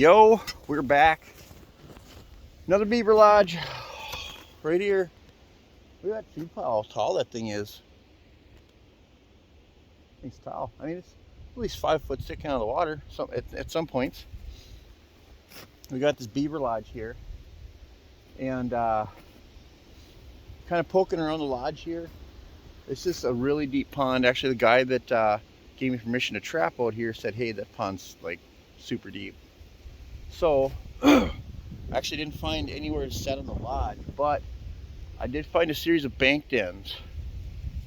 Yo, we're back. Another beaver lodge right here. Look at that tree pile, how tall that thing is. It's tall. I mean, it's at least 5 foot sticking out of the water at some points. We got this beaver lodge here, and kind of poking around the lodge here. It's just a really deep pond. Actually, the guy that gave me permission to trap out here said, hey, that pond's like super deep. So I actually didn't find anywhere to set on the lodge, but I did find a series of bank dens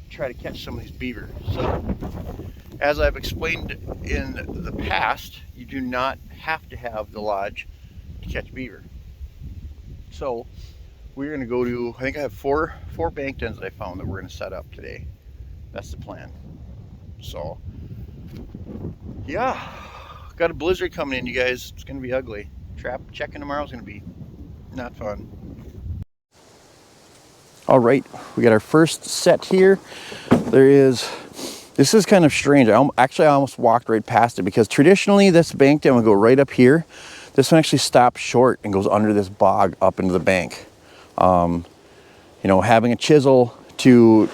to try to catch some of these beaver. So as I've explained in the past, you do not have to have the lodge to catch beaver. So we're going to go to, I think I have four bank dens that I found that we're going to set up today. That's the plan. So yeah, got a blizzard coming in, you guys. It's going to be ugly. Checking tomorrow is going to be not fun. All right, we got our first set here. This is kind of strange. I almost walked right past it because traditionally this bank den would go right up here. This one actually stops short and goes under this bog up into the bank. You know, having a chisel to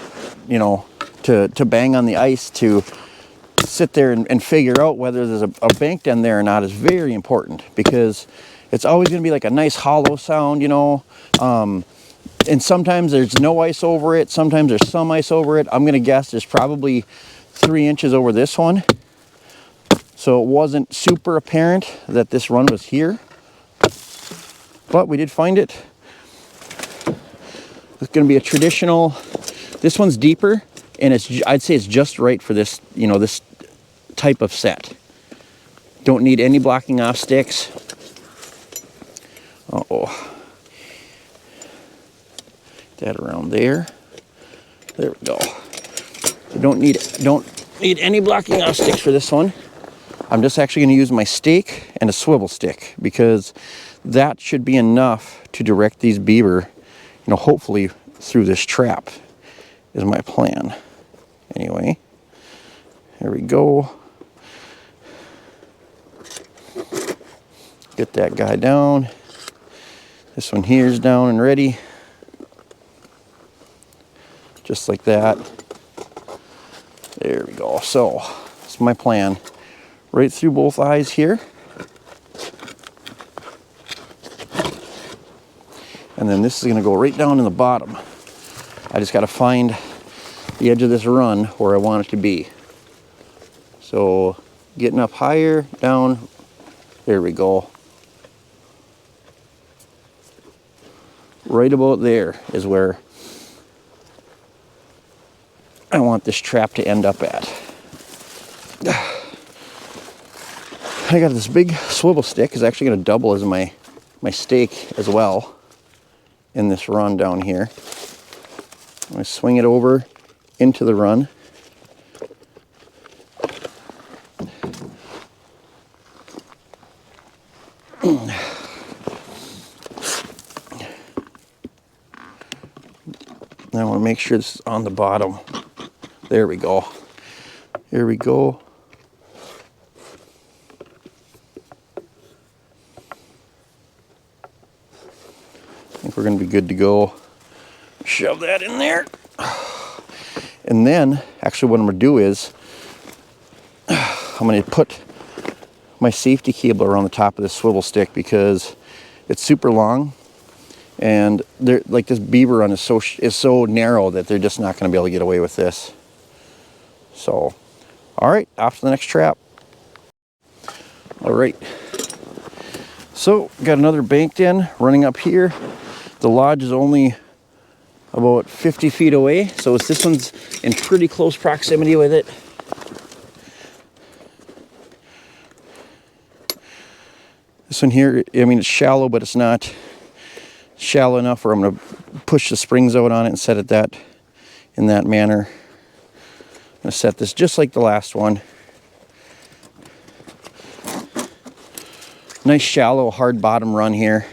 bang on the ice to sit there and figure out whether there's a bank den there or not is very important, because it's always going to be like a nice hollow sound, you know. And sometimes there's no ice over it, sometimes there's some ice over it. I'm going to guess there's probably 3 inches over this one, so it wasn't super apparent that this run was here, but we did find it. It's going to be a traditional, this one's deeper, and I'd say it's just right for this, you know, this type of set. Don't need any blocking off sticks. That around there. There we go. So don't need any blocking off sticks for this one. I'm just actually going to use my stake and a swivel stick, because that should be enough to direct these beaver, you know, hopefully through this trap is my plan. Anyway, here we go. Get that guy down. This one here is down and ready. Just like that. There we go. So that's my plan. Right through both eyes here. And then this is going to go right down in the bottom. I just got to find the edge of this run where I want it to be. So getting up higher, down, there we go. Right about there is where I want this trap to end up at. I got this big swivel stick. It's actually going to double as my stake as well in this run down here. I'm going to swing it over into the run. I want to make sure this is on the bottom. There we go. Here we go. I think we're going to be good to go. Shove that in there. And then, actually what I'm going to do is, I'm going to put my safety cable around the top of this swivel stick, because it's super long. And they're like, this beaver run is so narrow that they're just not going to be able to get away with this. So, all right, off to the next trap. All right. So, got another bank den running up here. The lodge is only about 50 feet away, so this one's in pretty close proximity with it. This one here, I mean, it's shallow, but it's not shallow enough where I'm going to push the springs out on it and set it in that manner. I'm going to set this just like the last one. Nice shallow hard bottom run here,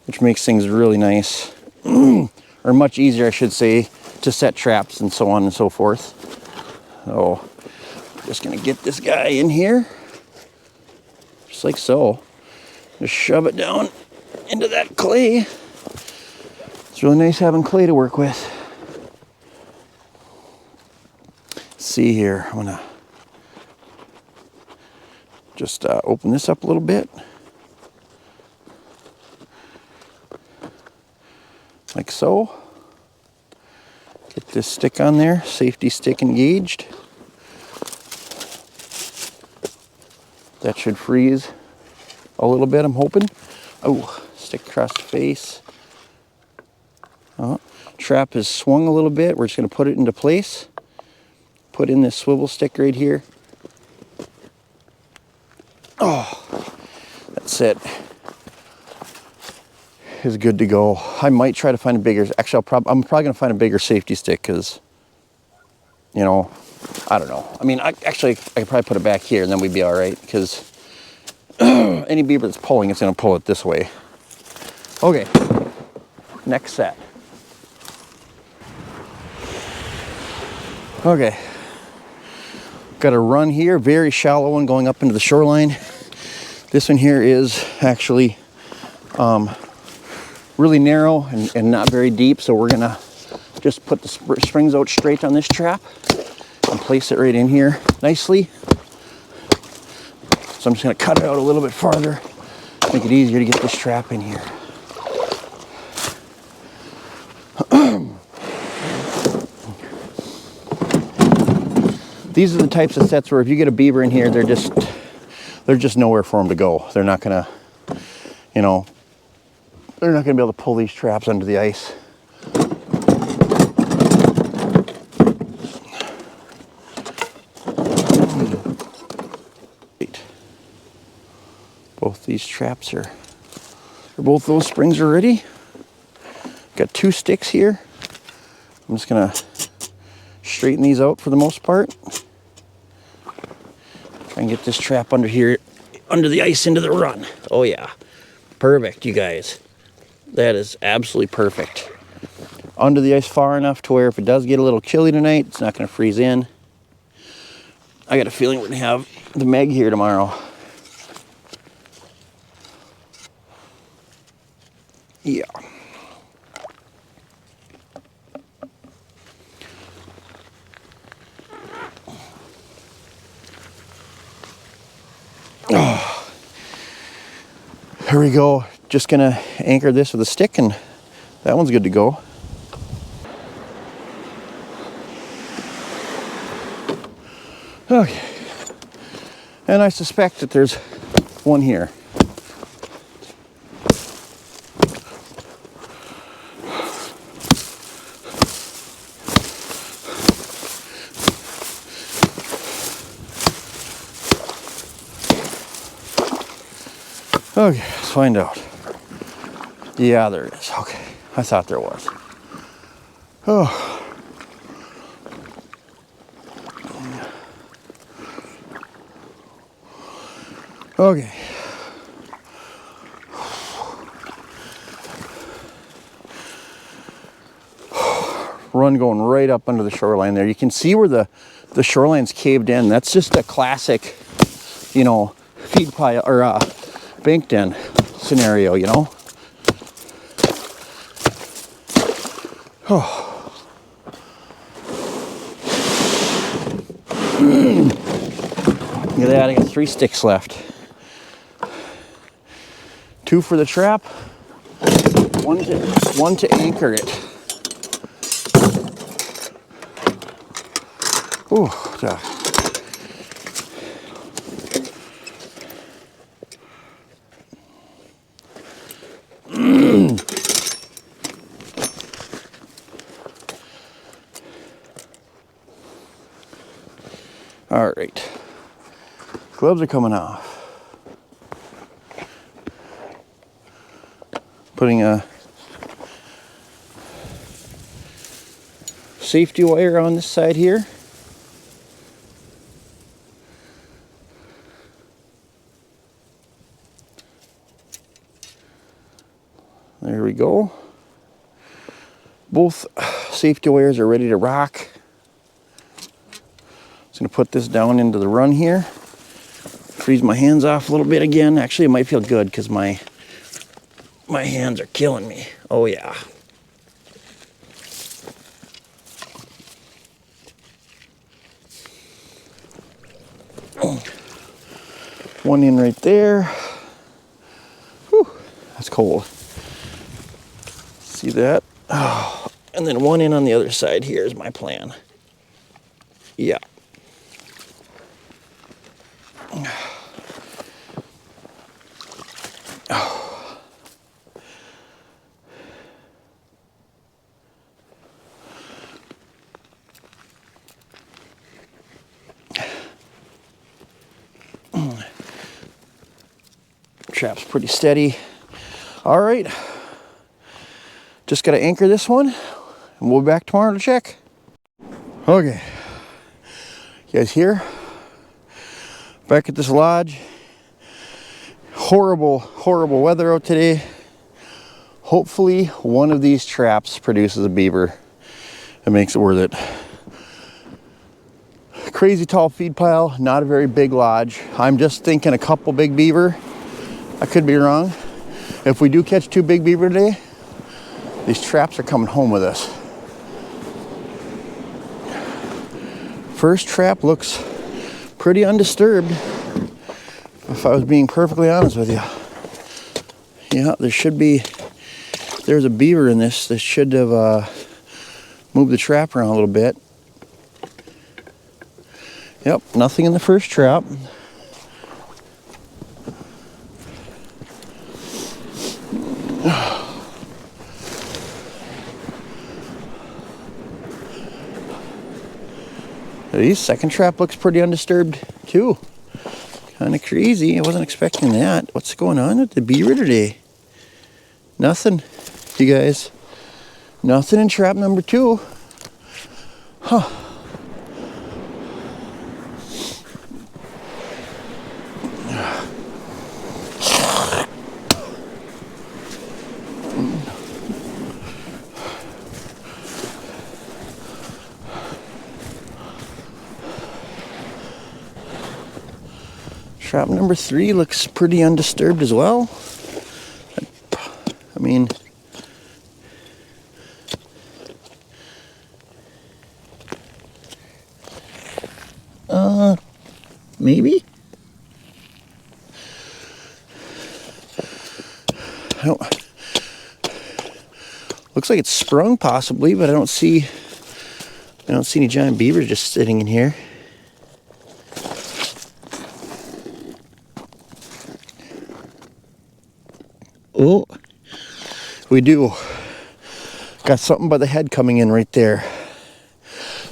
which makes things really nice, or much easier I should say, to set traps and so on and so forth. So just going to get this guy in here. just like so. Just shove it down into that clay. It's really nice having clay to work with. Let's see here, I'm gonna just open this up a little bit. Like so. Get this stick on there, safety stick engaged. That should freeze a little bit, I'm hoping. Oh, stick across the face. Trap has swung a little bit. We're just going to put it into place. Put in this swivel stick right here. Oh, that's it. Is good to go. I might try to find a bigger, actually I'm probably going to find a bigger safety stick because, you know, I don't know. I mean, I could probably put it back here and then we'd be all right because any beaver that's pulling, it's going to pull it this way. Okay, next set. Okay, got a run here, very shallow one going up into the shoreline. This one here is actually really narrow and not very deep, so we're gonna just put the springs out straight on this trap and place it right in here nicely. So I'm just gonna cut it out a little bit farther, make it easier to get this trap in here. These are the types of sets where if you get a beaver in here, there's just nowhere for them to go. They're not gonna, you know, they're not gonna be able to pull these traps under the ice. Both these traps both those springs are ready. Got 2 sticks here. I'm just gonna straighten these out for the most part. Try and get this trap under here, under the ice into the run. Oh yeah, perfect, you guys. That is absolutely perfect. Under the ice far enough to where if it does get a little chilly tonight, it's not gonna freeze in. I got a feeling we're gonna have the Meg here tomorrow. Yeah. Oh. Here we go. Just gonna anchor this with a stick and that one's good to go. Okay. And I suspect that there's one here. Okay, let's find out. Yeah, there it is. Okay, I thought there was. Oh. Okay. Run going right up under the shoreline there. You can see where the shoreline's caved in. That's just a classic, you know, feed pile or bank den scenario, you know. Oh. Look at that, I got 3 sticks left. 2 for the trap, one to anchor it. Ooh, all right, gloves are coming off. Putting a safety wire on this side here. There we go. Both safety wires are ready to rock. Just gonna put this down into the run here. freeze my hands off a little bit again. Actually, it might feel good because my hands are killing me. Oh yeah. One in right there. Whew, that's cold. See that? Oh, and then one in on the other side here is my plan. Yeah. Oh. Trap's pretty steady. All right. Just got to anchor this one, and we'll be back tomorrow to check. Okay. You guys here? Back at this lodge. Horrible, horrible weather out today. Hopefully one of these traps produces a beaver and makes it worth it. Crazy tall feed pile, not a very big lodge. I'm just thinking a couple big beaver. I could be wrong. If we do catch 2 big beaver today, these traps are coming home with us. First trap looks pretty undisturbed, if I was being perfectly honest with you. Yeah, there's a beaver in this. This should have moved the trap around a little bit. Yep, nothing in the first trap. This second trap looks pretty undisturbed too. Kind of crazy. I wasn't expecting that. What's going on with the beaver today? Nothing, you guys. Nothing in trap number 2. Huh. Trap number 3 looks pretty undisturbed as well. I mean, maybe? I don't, looks like it's sprung possibly, but I don't see any giant beavers just sitting in here. Oh, we do. Got something by the head coming in right there.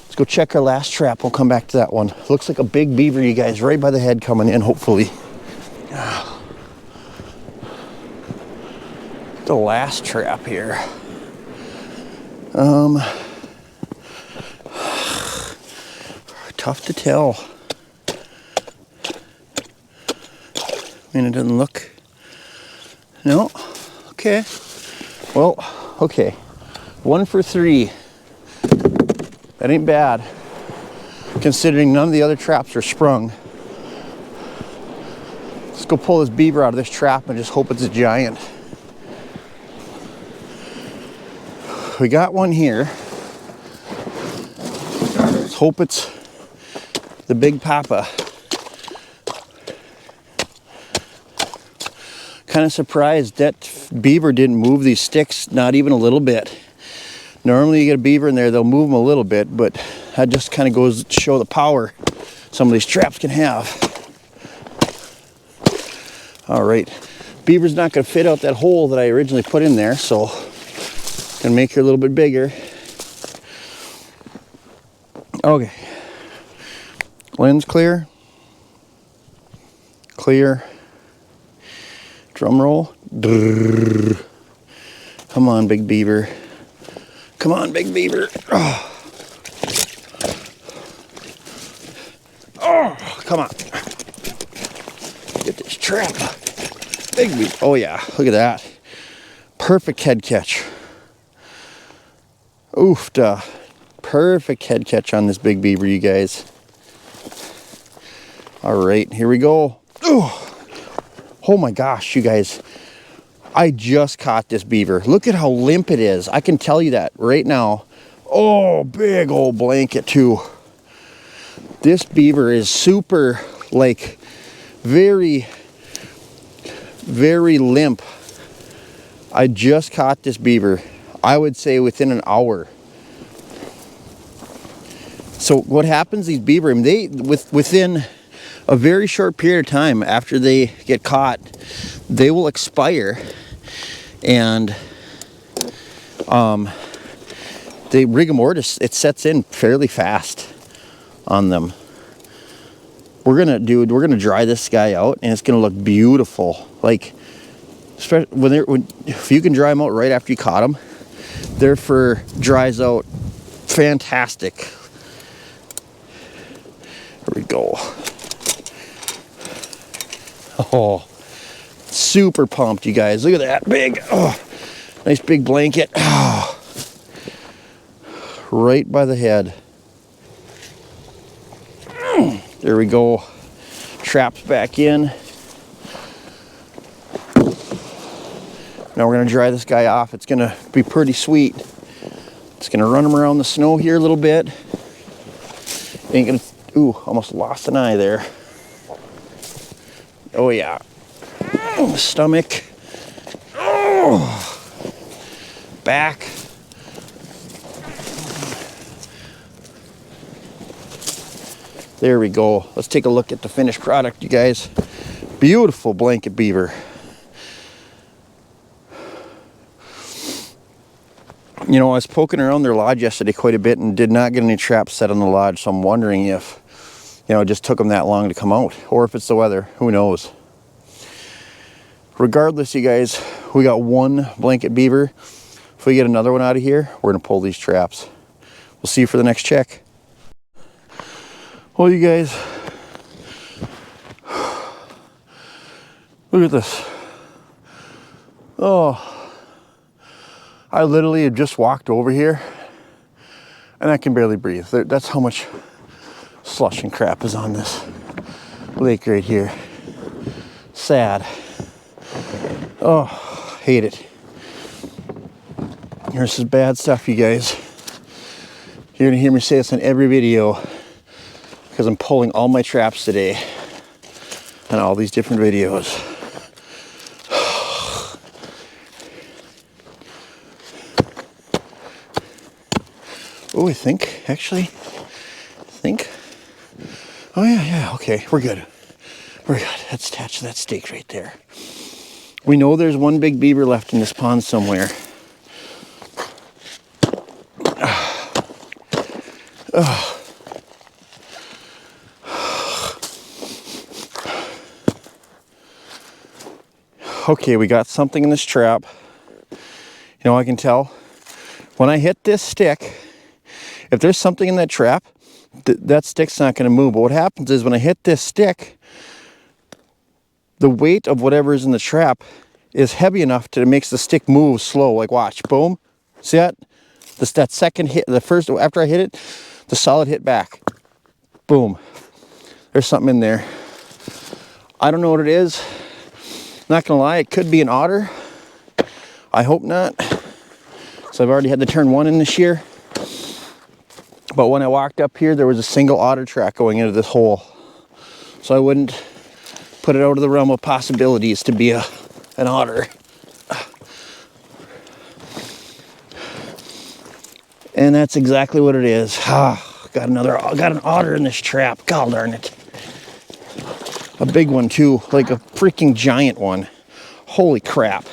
Let's go check our last trap. We'll come back to that one. Looks like a big beaver, you guys, right by the head coming in, hopefully. The last trap here. Tough to tell. I mean, it doesn't look... No? Okay. Well, okay. 1 for 3. That ain't bad, considering none of the other traps are sprung. Let's go pull this beaver out of this trap and just hope it's a giant. We got one here. Let's hope it's the big papa. Kind of surprised that beaver didn't move these sticks, not even a little bit. Normally you get a beaver in there, they'll move them a little bit, but that just kind of goes to show the power some of these traps can have. All right, beaver's not gonna fit out that hole that I originally put in there, so gonna make her a little bit bigger. Okay, lens clear, clear. Drum roll. Come on, big beaver. Come on, big beaver. Oh, come on. Get this trap. Big beaver. Oh, yeah. Look at that. Perfect head catch. Oofta. Perfect head catch on this big beaver, you guys. All right, here we go. Oh my gosh, you guys. I just caught this beaver. Look at how limp it is. I can tell you that right now. Oh, big old blanket too. This beaver is super, like, very, very limp. I just caught this beaver, I would say within an hour. So what happens, these beaver, I mean, they, within a very short period of time after they get caught, they will expire, and the rigor mortis, it sets in fairly fast on them. We're gonna dry this guy out, and it's gonna look beautiful. Like, if you can dry them out right after you caught them, their fur dries out fantastic. Here we go. Oh, super pumped, you guys. Look at that big, oh, nice big blanket. Oh, right by the head. There we go. Traps back in. Now we're gonna dry this guy off. It's gonna be pretty sweet. It's gonna run him around the snow here a little bit. Ain't gonna, ooh, almost lost an eye there. Oh yeah. Oh, stomach. Oh. Back. There we go. Let's take a look at the finished product, you guys. Beautiful blanket beaver. You know, I was poking around their lodge yesterday quite a bit and did not get any traps set on the lodge, so I'm wondering if, you know, it just took them that long to come out, or if it's the weather. Who knows? Regardless, you guys, we got one blanket beaver. If we get another one out of here, we're gonna pull these traps. We'll see you for the next check. Well, you guys, look at this. Oh, I literally have just walked over here and I can barely breathe. That's how much slush and crap is on this lake right here. Sad. Oh, hate it. This is bad stuff, you guys. You're gonna hear me say this in every video because I'm pulling all my traps today on all these different videos. Oh, I think, actually, oh yeah, okay, we're good. We're good. Let's attach that stake right there. We know there's one big beaver left in this pond somewhere. Okay, we got something in this trap. You know, I can tell when I hit this stick, if there's something in that trap, that stick's not going to move. But what happens is when I hit this stick, the weight of whatever is in the trap is heavy enough to makes the stick move slow. Like, watch, boom. See that? That second hit, the first, after I hit it, the solid hit back. Boom. There's something in there. I don't know what it is. Not gonna lie, it could be an otter. I hope not. So I've already had to turn one in this year. But when I walked up here, there was a single otter track going into this hole. So I wouldn't put it out of the realm of possibilities to be an otter. And that's exactly what it is. Got an otter in this trap. God darn it. A big one too, like a freaking giant one. Holy crap.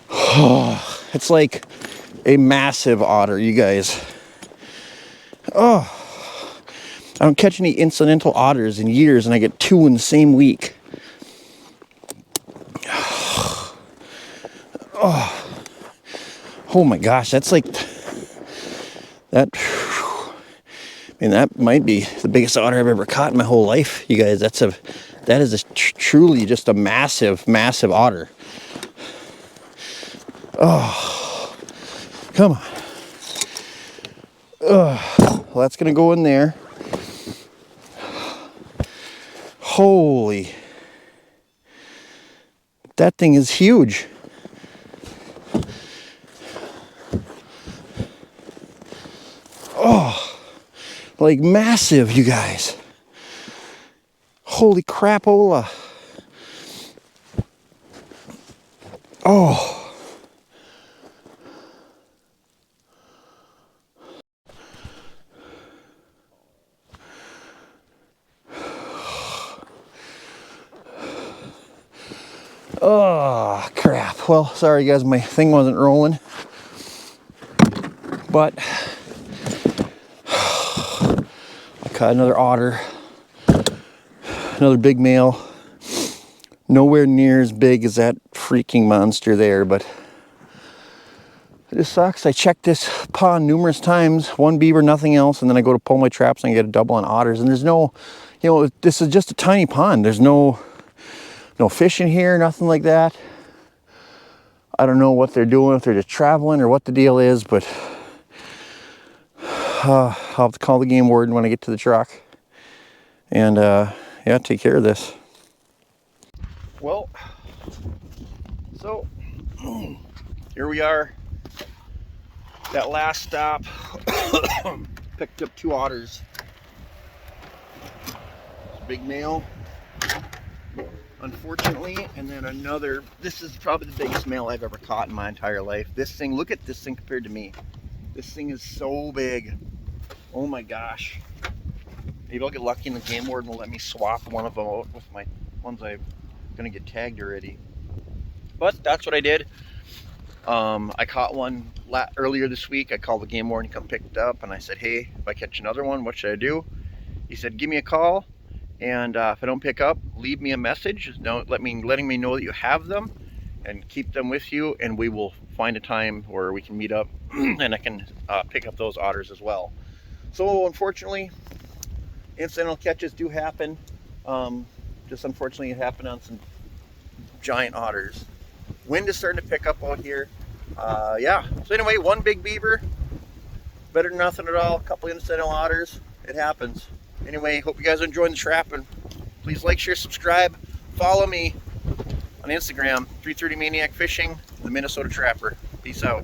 It's like a massive otter, you guys. Oh, I don't catch any incidental otters in years, and I get two in the same week. Oh my gosh, that's like that. I mean, that might be the biggest otter I've ever caught in my whole life, you guys. That is truly just a massive otter. Oh, come on. Well, that's gonna go in there. Holy. That thing is huge. Oh, like massive, you guys. Holy crapola. Oh. Oh, crap. Well, sorry guys, my thing wasn't rolling. But I caught another otter. Another big male. Nowhere near as big as that freaking monster there, but it just sucks. I checked this pond numerous times. One beaver, nothing else, and then I go to pull my traps and I get a double on otters, and there's no, you know, this is just a tiny pond. There's no fish in here, nothing like that. I don't know what they're doing, if they're just traveling or what the deal is, but I'll have to call the game warden when I get to the truck and yeah, take care of this. Well, so here we are. That last stop, picked up 2 otters. Big male, unfortunately, and then another. This is probably the biggest male I've ever caught in my entire life. This thing, look at this thing compared to me. This thing is so big. Oh my gosh. Maybe I'll get lucky and the game warden will let me swap one of them out with my ones I'm gonna get tagged already. But that's what I did. I caught one earlier this week. I called the game warden, come pick it up, and I said, hey, if I catch another one, what should I do? He said, give me a call, and if I don't pick up, leave me a message. Letting me know that you have them, and keep them with you, and we will find a time where we can meet up, and I can pick up those otters as well. So unfortunately, incidental catches do happen. Just unfortunately, it happened on some giant otters. Wind is starting to pick up out here. Yeah, so anyway, 1 big beaver, better than nothing at all. A couple incidental otters, it happens. Anyway, hope you guys are enjoying the trapping. Please like, share, subscribe, follow me on Instagram, 330 Maniac Fishing, the Minnesota Trapper. Peace out.